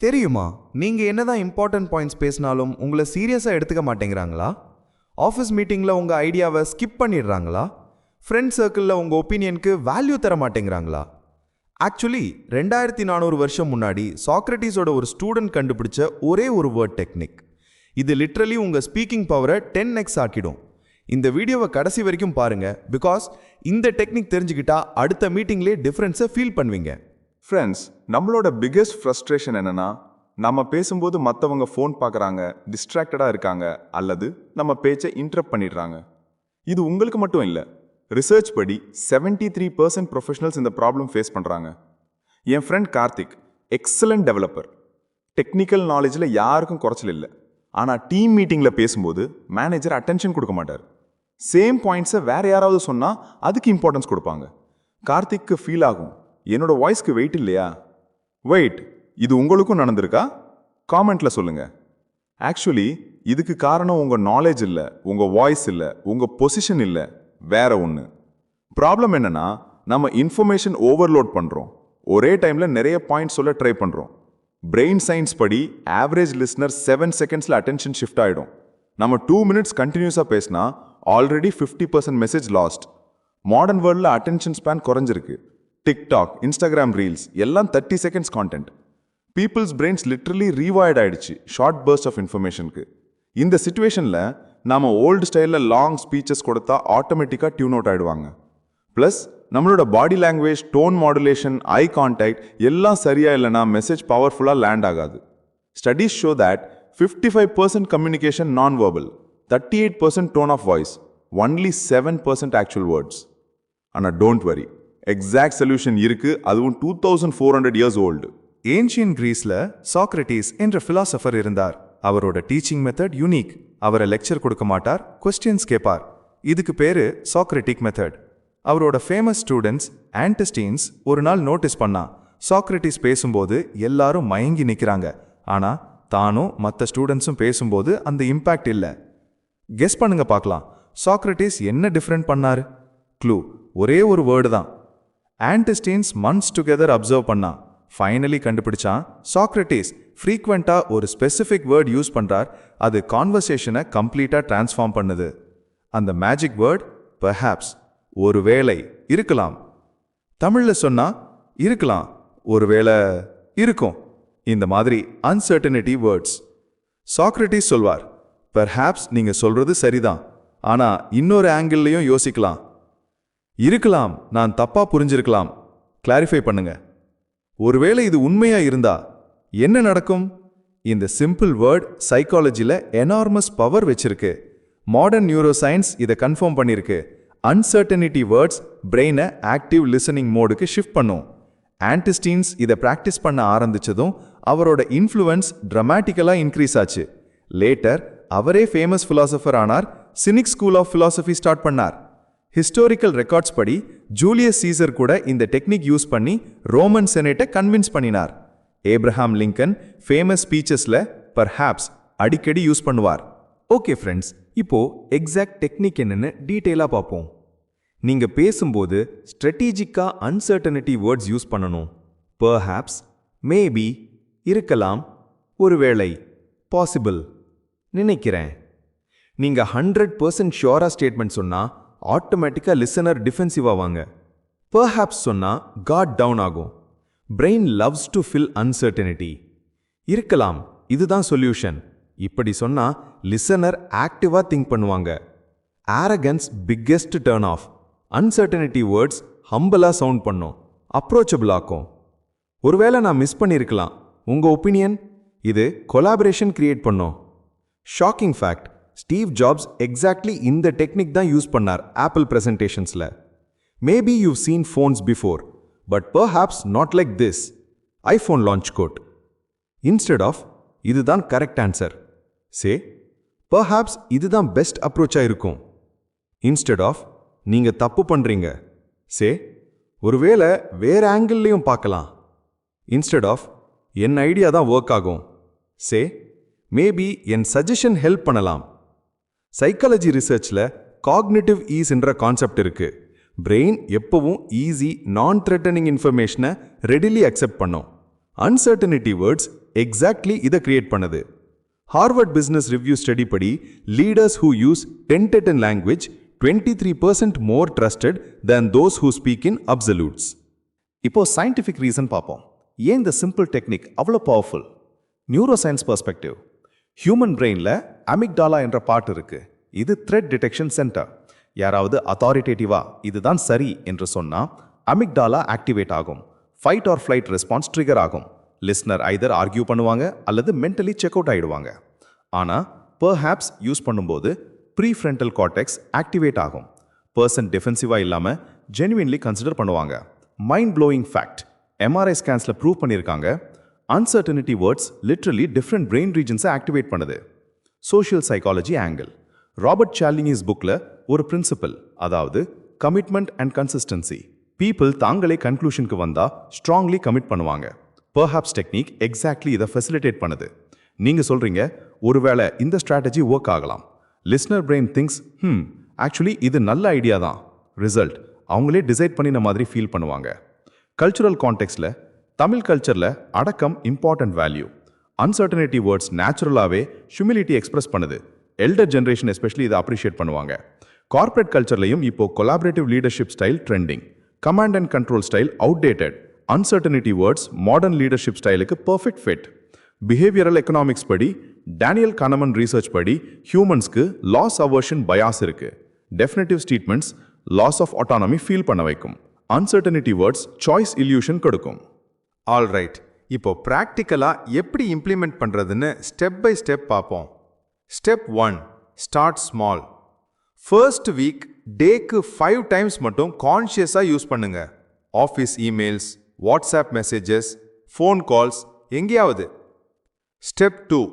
தெரியுமா, நீங்க என்னதான் இம்பார்ட்டன்ட் பாயிண்ட்ஸ் பேசினாலும் உங்களை சீரியஸா எடுத்துக்க மாட்டேங்கிறாங்களா? ஆஃபீஸ் மீட்டிங்கில் உங்க ஐடியாவை ஸ்கிப் பண்ணிடுறாங்களா? ஃப்ரெண்ட் சர்க்கிளில் உங்க ஒப்பீனியனுக்கு வேல்யூ தர மாட்டேங்கிறாங்களா? ஆக்சுவலி 2400 வருஷம் முன்னாடி சாக்ரட்டிஸோட ஒரு ஸ்டூடெண்ட் கண்டுபிடிச்ச ஒரே ஒரு வேர்ட் டெக்னிக். இது லிட்ரலி உங்க ஸ்பீக்கிங் பவரை 10x ஆக்கிடும். இந்த வீடியோவை கடைசி வரைக்கும் பாருங்க, பிகாஸ் இந்த டெக்னிக் தெரிஞ்சுக்கிட்டா அடுத்த மீட்டிங்லேயே டிஃப்ரென்ஸை ஃபீல் பண்ணுவீங்க. ஃப்ரெண்ட்ஸ், நம்மளோட பிக்கெஸ்ட் ஃப்ரஸ்ட்ரேஷன் என்னன்னா, நம்ம பேசும்போது மற்றவங்க ஃபோன் பார்க்குறாங்க, டிஸ்ட்ராக்டடாக இருக்காங்க, அல்லது நம்ம பேச்சை இன்டரப்ட் பண்ணிடுறாங்க. இது உங்களுக்கு மட்டும் இல்லை. ரிசர்ச் படி 73% ப்ரொஃபஷனல்ஸ் இந்த ப்ராப்ளம் ஃபேஸ் பண்ணுறாங்க. என் friend Karthik excellent developer. Technical நாலேஜில் யாருக்கும் குறைச்சல் இல்லை. ஆனால் டீம் மீட்டிங்கில் பேசும்போது மேனேஜர் அட்டென்ஷன் கொடுக்க மாட்டார். சேம் பாயிண்ட்ஸை வேறு யாராவது சொன்னால் அதுக்கு இம்பார்ட்டன்ஸ் கொடுப்பாங்க. கார்த்திக்கு ஃபீல் ஆகும், என்னோட வாய்ஸ்க்கு வெயிட் இல்லையா? வெயிட், இது உங்களுக்கும் நடந்திருக்கா? காமெண்ட்டில் சொல்லுங்கள். ஆக்சுவலி இதுக்கு காரணம் உங்கள் நாலேஜ் இல்லை, உங்கள் வாய்ஸ் இல்லை, உங்கள் பொசிஷன் இல்லை, வேற ஒன்று. ப்ராப்ளம் என்னன்னா, நம்ம இன்ஃபர்மேஷன் ஓவர்லோட் பண்ணுறோம். ஒரே டைமில் நிறைய பாயிண்ட்ஸ் சொல்ல ட்ரை பண்ணுறோம். பிரெயின் சயின்ஸ் படி ஆவரேஜ் லிஸ்னர் 7 செகண்ட்ஸில் அட்டென்ஷன் ஷிஃப்ட் ஆகிடும். நம்ம 2 மினிட்ஸ் கண்டினியூஸாக பேசினா ஆல்ரெடி 50% மெசேஜ் லாஸ்ட். மாடர்ன் வேர்ல்டில் அட்டென்ஷன் ஸ்பேன் குறைஞ்சிருக்கு. டிக்டாக், இன்ஸ்டாகிராம் ரீல்ஸ் எல்லாம் 30 seconds content. Peoples brains literally rewired ஆயிடுச்சு ஷார்ட் பர்ஸ்ட் ஆஃப் இன்ஃபர்மேஷனுக்கு. இந்த சிச்சுவேஷனில் நாம ஓல்டு ஸ்டைலில் லாங் ஸ்பீச்சஸ் கொடுத்தா ஆட்டோமேட்டிக்காக டியூன் அவுட் ஆகிடுவாங்க. ப்ளஸ் நம்மளோட body language, tone modulation, eye contact எல்லாம் சரியா இல்லைனா மெசேஜ் பவர்ஃபுல்லாக லேண்ட் ஆகாது. Studies show that 55% communication non verbal, 38% tone of voice, only 7% actual words. ஆனால் டோன்ட் வரி, எக்ஸாக்ட் சொல்யூஷன் இருக்கு. அதுவும் 2400 இயர்ஸ் ஓல்டு. ஏன்ஷியன் கிரீஸ்ல சாக்ரட்டிஸ் என்ற பிலாசபர் இருந்தார். அவரோட டீச்சிங் மெத்தட் யூனிக். அவரை லெக்சர் கொடுக்க மாட்டார், கொஸ்டின்ஸ் கேட்பார். இதுக்கு பேரு சாக்ரட்டிக் மெத்தட். அவரோட ஃபேமஸ் ஸ்டூடெண்ட்ஸ் ஆன்டஸ்டீன்ஸ் ஒரு நாள் நோட்டீஸ் பண்ணா, சாக்ரட்டிஸ் பேசும்போது எல்லாரும் மயங்கி நிற்கிறாங்க, ஆனா தானும் மற்ற ஸ்டூடெண்ட்ஸும் பேசும்போது அந்த இம்பாக்ட் இல்லை. கெஸ் பண்ணுங்க பார்க்கலாம், சாக்ரட்டிஸ் என்ன டிஃப்ரெண்ட் பண்ணாரு? க்ளூ ஒரே ஒரு வேர்டு தான். ஆன்டஸ்டீன்ஸ் மந்த்ஸ் டுகெதர் அப்சர்வ் பண்ணா, ஃபைனலி கண்டுபிடிச்சான், சாக்ரட்டிஸ் ஃப்ரீக்வெண்டா ஒரு ஸ்பெசிஃபிக் வேர்ட் யூஸ் பண்றார், அது கான்வர்சேஷனை கம்ப்ளீட்டா டிரான்ஸ்ஃபார்ம் பண்ணுது. அந்த மேஜிக் வேர்ட் பெர்ஹாப்ஸ், ஒருவேளை, இருக்கலாம். தமிழ்ல சொன்னா இருக்கலாம், ஒருவேளை, இருக்கும். இந்த மாதிரி அன்சர்டனிட்டி வேர்ட்ஸ். சாக்ரட்டிஸ் சொல்வார், பெர்ஹாப்ஸ் நீங்க சொல்றது சரிதான், ஆனா இன்னொரு ஆங்கிள்லையும் யோசிக்கலாம். இருக்கலாம், நான் தப்பா புரிஞ்சிருக்கலாம், கிளாரிஃபை பண்ணுங்க. ஒருவேளை இது உண்மையா இருந்தா என்ன நடக்கும்? இந்த சிம்பிள் வேர்ட் சைக்காலஜில எனார்மஸ் பவர் வச்சிருக்கு. மாடர்ன் நியூரோ சயின்ஸ் இதை கன்ஃபார்ம் பண்ணிருக்கு. அன்சர்டனிட்டி வேர்ட்ஸ் பிரெயினை ஆக்டிவ் லிசனிங் மோடுக்கு ஷிஃப்ட் பண்ணும். ஆன்டஸ்டீன்ஸ் இதை பிராக்டிஸ் பண்ண ஆரம்பிச்சதும் அவரோட இன்ஃப்ளூயன்ஸ் டிராமாட்டிக்கலா இன்க்ரீஸ் ஆச்சு. லேட்டர் அவரே ஃபேமஸ் பிலாசபர் ஆனார். Cynic school of philosophy start பண்ணார். ஹிஸ்டாரிக்கல் ரெக்கார்ட்ஸ் படி ஜூலியஸ் சீசர் கூட இந்த டெக்னிக் யூஸ் பண்ணி ரோமன் செனேட்டை கன்வின்ஸ் பண்ணினார். ஏப்ரஹாம் லிங்கன் ஃபேமஸ் ஸ்பீச்சஸ்ல பெர்ஹாப்ஸ் அடிக்கடி யூஸ் பண்ணுவார். ஓகே ஃப்ரெண்ட்ஸ், இப்போ எக்ஸாக்ட் டெக்னிக் என்னன்னு டீட்டெயிலாக பார்ப்போம். நீங்க பேசும்போது ஸ்ட்ராட்டஜிக்கா அன்சர்டனிட்டி வேர்ட்ஸ் யூஸ் பண்ணணும். பெர்ஹாப்ஸ், மேபி, இருக்கலாம், ஒருவேளை, பாசிபிள், நினைக்கிறேன். நீங்க 100% ஷியோரா ஸ்டேட்மெண்ட் சொன்னா ஆட்டோமேட்டிக்கா லிசனர் டிஃபென்சிவ் ஆவாங்க. பெர்ஹாப்ஸ் சொன்னா காட் டவுன் ஆகும். Brain loves to fill uncertainty. இருக்கலாம், இதுதான் சொல்யூஷன், இப்படி சொன்னா லிசனர் ஆக்டிவா திங்க் பண்ணுவாங்க. Arrogance biggest turn off. Uncertainty words ஹம்பலா சவுண்ட் பண்ணும், அப்ரோச்சபிள் ஆக்கும். ஒருவேளை நான் மிஸ் பண்ணியிருக்கலாம், உங்க ஒப்பீனியன்? இது கொலாபரேஷன் கிரியேட் பண்ணும். Shocking fact, Steve Jobs exactly இந்த டெக்னிக் தான் யூஸ் பண்ணார் ஆப்பிள் பிரசன்டேஷன்ஸ்ல. Maybe you seen phones before, but perhaps not like this. IPhone launch code. Instead of இதுதான் கரெக்ட் ஆன்சர், சே பெர்ஹாப்ஸ் இதுதான் பெஸ்ட் அப்ரோச்சா இருக்கும். இன்ஸ்டெட் ஆஃப் நீங்க தப்பு பண்றீங்க, சே ஒருவேளை வேற ஆங்கிள்லையும் பார்க்கலாம். இன்ஸ்டெட் ஆஃப் என் ஐடியா தான் ஒர்க் ஆகும், சே மேபி என் சஜஷன் ஹெல்ப் பண்ணலாம். சைக்காலஜி ரிசர்ச்ல காக்னிட்டிவ் ஈஸ் என்ற கான்செப்ட் இருக்கு. பிரெயின் எப்பவும் ஈஸி நான் த்ரெட்டனிங் இன்ஃபர்மேஷனை ரெடிலி அக்செப்ட் பண்ணும். அன்சர்டனிட்டி வேர்ட்ஸ் எக்ஸாக்ட்லி இதை கிரியேட் பண்ணுது. ஹார்வர்ட் பிசினஸ் ரிவ்யூ ஸ்டடி படி leaders who use tentative language 23% more trusted than those who speak in absolutes. இப்போ சயின்டிஃபிக் ரீசன் பார்ப்போம். ஏன் இந்த சிம்பிள் டெக்னிக் அவ்வளோ powerful? Neuroscience perspective. Human பிரெயின்ல அமிக்டாலா என்ற பார்ட் இருக்கு. இது த்ரெட் டிடெக்ஷன் சென்டர். யாராவது அத்தாரிட்டேட்டிவா இதுதான் சரி என்று சொன்னா அமிக்டாலா ஆக்டிவேட் ஆகும். Fight or flight response trigger ஆகும். லிஸ்னர் ஐதர் ஆர்கியூ பண்ணுவாங்க அல்லது மென்டலி செக் அவுட் ஆயிடுவாங்க. ஆனா பெர்ஹாப்ஸ் யூஸ் பண்ணும்போது ப்ரீஃப்ரண்டல் கார்டெக்ஸ் ஆக்டிவேட் ஆகும். பர்சன் டிஃபென்சிவா இல்லாம ஜெனுவின்லி கன்சிடர் பண்ணுவாங்க. மைண்ட் ப்ளோயிங் ஃபேக்ட், எம்ஆர்ஐ ஸ்கேன்ஸ்ல ப்ரூவ் பண்ணியிருக்காங்க. Uncertainty words literally different brain ரீஜன்ஸை ஆக்டிவேட் பண்ணுது. Social psychology angle. Robert Cialdini's புக்ல ஒரு பிரின்சிபல், அதாவது கமிட்மெண்ட் அண்ட் கன்சிஸ்டன்சி. பீப்புள் தாங்களே கன்க்ளூஷனுக்கு வந்தா ஸ்ட்ராங்லி கமிட் பண்ணுவாங்க. பெர்ஹாப்ஸ் டெக்னிக் எக்ஸாக்ட்லி இதை ஃபெசிலிட்டேட் பண்ணுது. நீங்க சொல்றீங்க ஒருவேளை இந்த ஸ்ட்ராட்டஜி ஒர்க் ஆகலாம். லிஸ்னர் பிரெயின் திங்ஸ் ஆக்சுவலி இது நல்ல ஐடியா தான். ரிசல்ட் அவங்களே டிசைட் பண்ணின மாதிரி ஃபீல் பண்ணுவாங்க. கல்ச்சுரல் கான்டெக்ட்ல தமிழ் கல்ச்சர்ல அடக்கம் இம்பார்ட்டன்ட் வேல்யூ. அன்சர்டனிட்டி வேர்ட்ஸ் நேச்சுரலாகவே ஹியூமிலிட்டி எக்ஸ்பிரஸ் பண்ணுது. எல்டர் ஜென்ரேஷன் எஸ்பெஷலி இதை அப்ரிஷியேட் பண்ணுவாங்க. கார்ப்பரேட் கல்ச்சர்லையும் இப்போ collaborative leadership style trending. Command and control style outdated. Uncertainty words modern leadership ஸ்டைலுக்கு பர்ஃபெக்ட் ஃபிட். பிஹேவியரல் எக்கனாமிக்ஸ் படி டேனியல் கானமன் ரிசர்ச் படி ஹியூமன்ஸ்க்கு லாஸ் அவர்ஷன் பயாஸ் இருக்கு. Definitive statements loss of autonomy feel பண்ண வைக்கும். அன்சர்டனிட்டி வேர்ட்ஸ் சாய்ஸ் இல்யூஷன் கொடுக்கும். Alright, இப்போ ப்ராக்டிக்கலா எப்படி இம்ப்ளிமெண்ட் பண்றதுன்னு ஸ்டெப் பை ஸ்டெப் பார்ப்போம். Step 1, start small. First week டேக்கு 5 டைம்ஸ் மட்டும் கான்ஷியஸாக யூஸ் பண்ணுங்க. Office emails, WhatsApp messages, phone calls, எங்கேயாவது. Step 2,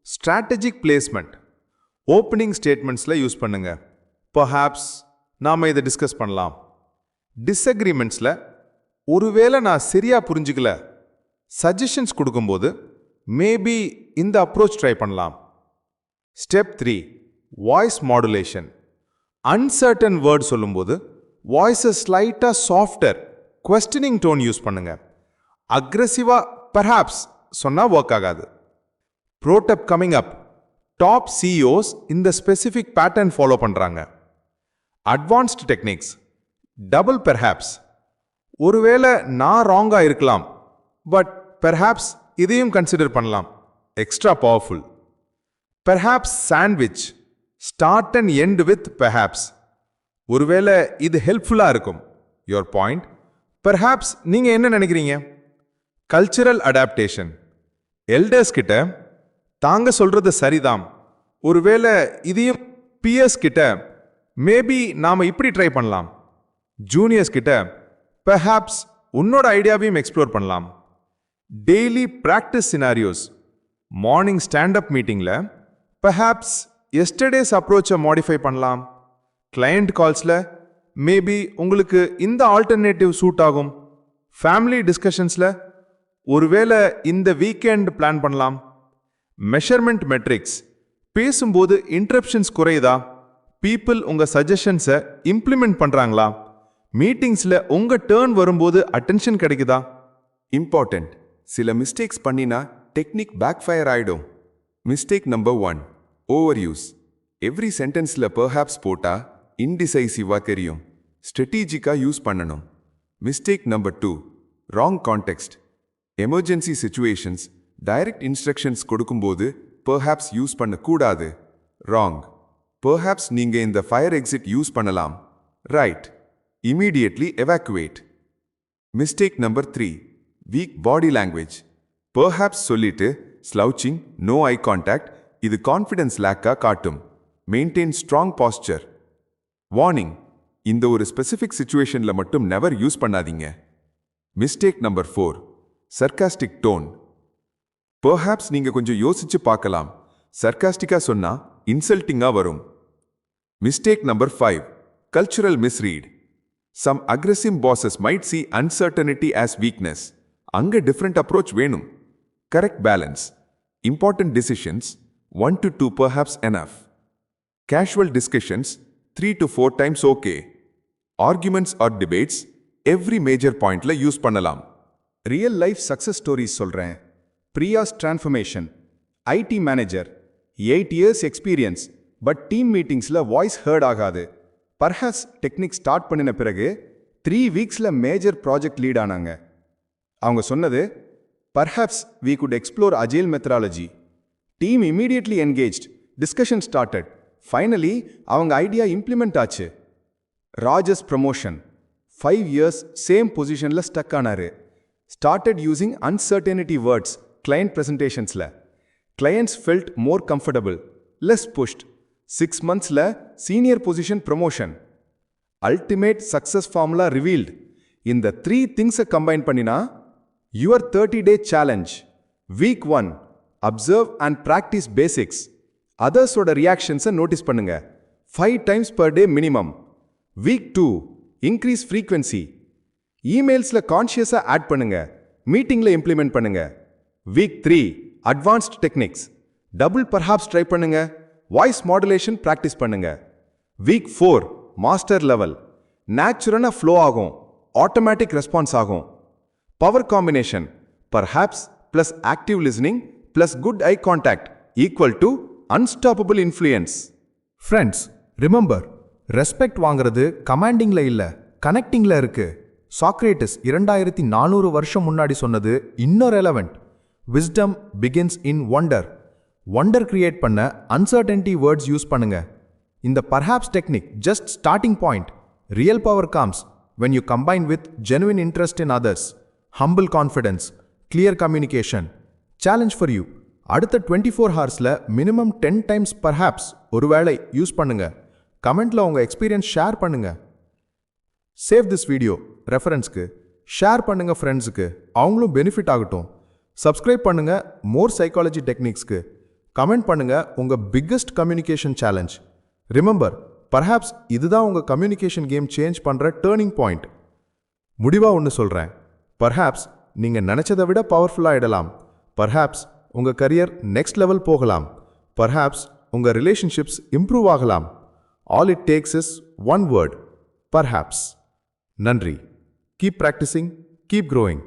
strategic placement. ஓப்பனிங் ஸ்டேட்மெண்ட்ஸில் யூஸ் பண்ணுங்க. பர்ஹாப்ஸ் நாம் இதை டிஸ்கஸ் பண்ணலாம். டிஸ்அக்ரிமெண்ட்ஸில் ஒருவேளை நான் சரியா புரிஞ்சுக்கல சஜஷன்ஸ் கொடுக்கும்போது மேபி இந்த அப்ரோச் ட்ரை பண்ணலாம். Step 3, voice modulation. Uncertain word சொல்லும்போது வாய்ஸை ஸ்லைட்டாக சாஃப்டர் குவெஸ்டனிங் டோன் யூஸ் பண்ணுங்க. அக்ரெசிவாக பர்ஹாப்ஸ் சொன்னால் ஒர்க் ஆகாது. ப்ரோடப் கமிங் அப். டாப் சிஇஓஸ் இந்த ஸ்பெசிஃபிக் பேட்டர்ன் ஃபாலோ பண்ணுறாங்க. Advanced techniques. Double perhaps. ஒருவேளை நான் ராங்காக இருக்கலாம், பட் பெர்ஹாப்ஸ் இதையும் கன்சிடர் பண்ணலாம். Extra powerful. Perhaps sandwich. Start and end with perhaps. ஒருவேளை இது ஹெல்ப்ஃபுல்லாக இருக்கும். Your point. பெர்ஹாப்ஸ் நீங்கள் என்ன நினைக்கிறீங்க? Cultural adaptation. எல்டர்ஸ் கிட்ட தாங்க சொல்றது சரிதான், ஒருவேளை இதையும் பியர்ஸ் கிட்ட மேபி நாம இப்படி ட்ரை பண்ணலாம். ஜூனியர்ஸ் கிட்ட பெர்ஹாப்ஸ் உன்னோட ஐடியாவையும் எக்ஸ்ப்ளோர் பண்ணலாம். Daily practice scenarios. Morning standup மீட்டிங்கில் பெர்ஹாப்ஸ் எஸ்டர்டேஸ் அப்ரோச்சை மாடிஃபை பண்ணலாம். கிளையண்ட் கால்ஸில் மேபி உங்களுக்கு இந்த ஆல்டர்னேட்டிவ் சூட் ஆகும். ஃபேமிலி டிஸ்கஷன்ஸில் ஒருவேளை இந்த வீக்கெண்ட் பிளான் பண்ணலாம். Measurement metrics. பேசும்போது இன்டரப்ஷன்ஸ் குறையுதா? பீப்புள் உங்கள் சஜஷன்ஸை இம்ப்ளிமெண்ட் பண்ணுறாங்களா? மீட்டிங்ஸில் உங்கள் டேர்ன் வரும்போது அட்டென்ஷன் கிடைக்குதா? இம்பார்ட்டன்ட், சில மிஸ்டேக்ஸ் பண்ணினா டெக்னிக் பேக் ஃபயர் ஆயிடும். Mistake number 1, overuse. Every சென்டென்ஸில் பெர்ஹாப்ஸ் போட்டால் இன்டிசைசிவாக தெரியும். ஸ்ட்ராட்டஜிக்காக யூஸ் பண்ணணும். Mistake number 2, wrong context. Emergency situations direct instructions கொடுக்கும்போது பெர்ஹாப்ஸ் யூஸ் பண்ணக்கூடாது. ராங். பெர்ஹாப்ஸ் நீங்கள் இந்த ஃபயர் எக்ஸிட் யூஸ் பண்ணலாம். Right. Immediately evacuate. Mistake number 3, weak body language. Perhaps சொல்லிட்டு ஸ்லவுச்சிங், நோ ஐ கான்டாக்ட், இது கான்ஃபிடன்ஸ் லேக்காக காட்டும். Maintain strong பாஸ்சர். வார்னிங், இந்த ஒரு ஸ்பெசிஃபிக் சிச்சுவேஷனில் மட்டும் நெவர் யூஸ் பண்ணாதீங்க. Mistake number 4, sarcastic tone. Perhaps நீங்க கொஞ்சம் யோசிச்சு பார்க்கலாம். சர்காஸ்டிக்கா சொன்னா இன்சல்ட்டிங்கா வரும். Mistake number 5, cultural misread. Some aggressive bosses might see uncertainty as weakness. அங்க டிஃப்ரெண்ட் அப்ரோச் வேணும். Correct balance. Important decisions 1 to 2 perhaps enough. Casual discussions 3 to 4 times okay. Arguments or debates every major pointல use பண்ணலாம். Real life success stories சொல்றேன். Priya's transformation. IT manager. 8 years experience. But team meetingsல voice heard ஆகாது. Perhaps technique start பண்ணின பிறகு 3 weeksல major project lead ஆனாங்க. அவங்க சொன்னது, Perhaps we could explore agile methodology. Team immediately engaged. Discussion started. Finally, அவங்க idea implement ஆச்சு. Raj's promotion. 5 years same positionல stuck ஆனாரு. Started using uncertainty words client presentationsல. Clients felt more comfortable, less pushed. 6 monthsல senior position promotion. Ultimate success formula revealed. இந்த 3 things combine பண்ணினா your 30-day challenge. Week 1 observe and practice basics. Others ஓட reactions notice பண்ணுங்க. 5 times per day minimum. Week 2 increase frequency. emailsல consciously add பண்ணுங்க. மீட்டிங்ல implement பண்ணுங்க. Week 3 advanced techniques. double perhaps try பண்ணுங்க. voice modulation practice பண்ணுங்க. Week 4 master level. naturally flow ஆகும். automatic response ஆகும். power combination perhaps plus active listening plus good eye contact equal to unstoppable influence. Friends, remember, respect வாங்குறது கமாண்டிங்ல இல்ல, கனெக்டிங்ல இருக்கு. சாக்ரேட்டிஸ் 2400 வருஷம் முன்னாடி சொன்னது இன்னும் ரெலவெண்ட். விஸ்டம் பிகின்ஸ் இன் ஒண்டர். ஒண்டர் கிரியேட் பண்ண அன்சர்டன்டி வேர்ட்ஸ் யூஸ் பண்ணுங்க. இந்த perhaps technique just starting point. Real power comes when you combine with genuine interest in others, humble confidence, clear communication. Challenge for you. அடுத்த 24 ஹவர்ஸ்ல minimum 10 times perhaps ஒருவேளை use பண்ணுங்க. கமெண்ட்ல உங்க experience share பண்ணுங்க. Save this video ரெஃபரன்ஸ்க்கு, share பண்ணுங்க ஃப்ரெண்ட்ஸுக்கு, அவங்களும் benefit ஆகட்டும். சப்ஸ்கிரைப் பண்ணுங்க மோர் சைக்காலஜி டெக்னிக்ஸ்க்கு. கமெண்ட் பண்ணுங்க உங்க biggest communication challenge. Remember, perhaps இதுதான் உங்க கம்யூனிகேஷன் கேம் சேஞ்ச் பண்ற டேர்னிங் பாயிண்ட். முடிவா ஒன்று சொல்றேன், பர்ஹாப்ஸ் நீங்க நினைச்சதை விட பவர்ஃபுல்லா ஆயிடலாம். பர்ஹாப்ஸ் உங்க கரியர் நெக்ஸ்ட் லெவல் போகலாம். பர்ஹாப்ஸ் உங்க ரிலேஷன்ஷிப்ஸ் இம்ப்ரூவ் ஆகலாம். All it takes is one word, perhaps. Nandri. Keep practicing, keep growing.